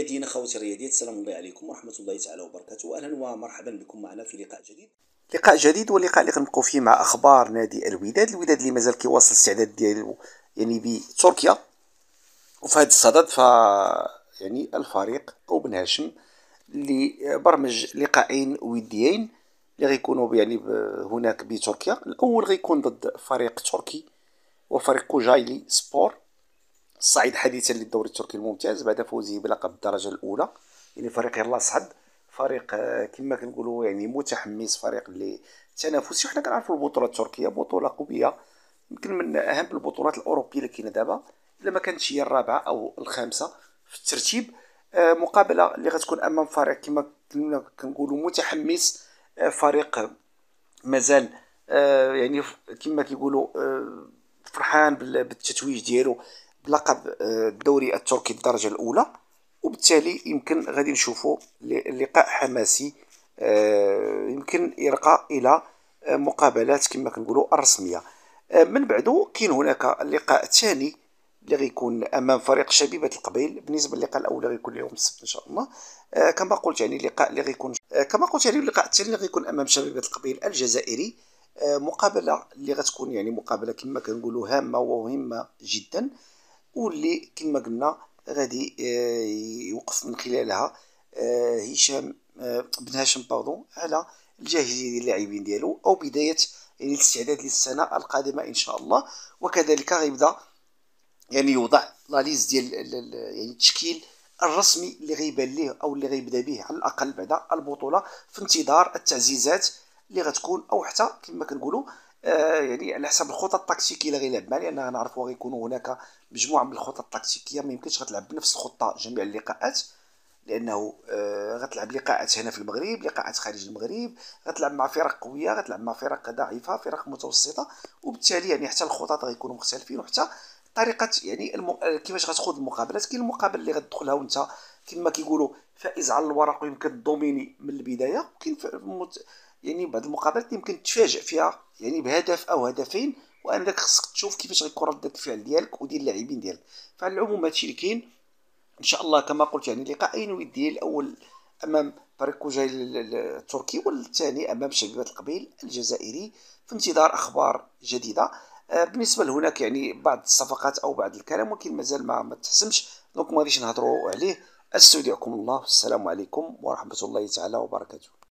الرياضيين اخواتي الرياضيات، السلام الله عليكم ورحمه الله تعالى وبركاته. اهلا ومرحبا بكم معنا في لقاء جديد. لقاء جديد واللقاء اللي غنبقاو فيه مع اخبار نادي الوداد اللي مازال كيواصل الاستعداد ديالو يعني بتركيا. وفي هذا الصدد يعني الفريق او بن هاشم اللي برمج لقاءين وديين اللي غيكونوا يعني هناك بتركيا. الاول غيكون ضد فريق تركي وفريق كوجايلي سبور الصعيد حديثا للدوري التركي الممتاز بعد فوزه بلقب الدرجة الأولى. يعني فريق يلاه صعد، فريق كما كنقولوا يعني متحمس، فريق اللي تنافسي. وحنا كنعرفوا البطولة التركية بطولة قوية، يمكن من أهم البطولات الأوروبية اللي كاينة دابا، إلا ما كانتش هي الرابعة أو الخامسة في الترتيب. مقابلة اللي غتكون أمام فريق كما كنا كنقولوا متحمس، فريق مازال يعني كما كيقولوا فرحان بالتتويج ديالو بلقب الدوري التركي الدرجة الأولى. وبالتالي يمكن غادي نشوفوا لقاء حماسي، يمكن يرقى إلى مقابلات كما كنقولوا الرسمية. من بعده كاين هناك اللقاء الثاني اللي غيكون امام فريق شبيبه القبيل. بالنسبه للقاء الاول غيكون يوم السبت ان شاء الله. كما قلت يعني اللقاء اللي غيكون كما قلت يعني اللقاء الثاني اللي غيكون امام شبيبه القبيل الجزائري. مقابله اللي غتكون يعني مقابله كما كنقولوا هامه ومهمه جدا، واللي كما قلنا غادي يوقف من خلالها هشام بن هاشم على الجاهزيه ديال اللاعبين ديالو او بدايه يعني الاستعداد للسنه القادمه ان شاء الله. وكذلك غيبدا يعني يوضع لا ليست ديال يعني التشكيل الرسمي اللي غيبان ليه او اللي غيبدا به على الاقل بعد البطوله، في انتظار التعزيزات اللي غتكون او حتى كما كنقولوا يعني على حسب الخطط التكتيكيه اللي غيلعب معها، لان غنعرفوا غيكونوا هناك مجموعه من الخطط التكتيكيه. ما يمكنش غتلعب بنفس الخطه جميع اللقاءات، لانه غتلعب لقاءات هنا في المغرب، لقاءات خارج المغرب، غتلعب مع فرق قويه، غتلعب مع فرق ضعيفه، فرق متوسطه. وبالتالي يعني حتى الخطط غيكونوا مختلفين، وحتى طريقه يعني كيفاش غتخوض المقابلات. كاين المقابل اللي غتدخلها وانت كما كيقولوا فائز على الورق ويمكن دوميني من البدايه، وكاين يعني بعض المقابلات يمكن تفاجئ فيها يعني بهدف او هدفين، وانك خصك تشوف كيفاش غيكون رده الفعل ديالك وديال اللاعبين ديالك. فعلى العموم هادشي اللي كاين ان شاء الله. كما قلت يعني لقاءين وديين، الاول امام فريق كوجاي التركي، والثاني امام شبيبه القبيل الجزائري، في انتظار اخبار جديده. بالنسبه لهناك يعني بعض الصفقات او بعض الكلام، ولكن مازال ما تحسمش، دونك ما غاديش نهضروا عليه. استودعكم الله، والسلام عليكم ورحمه الله تعالى وبركاته.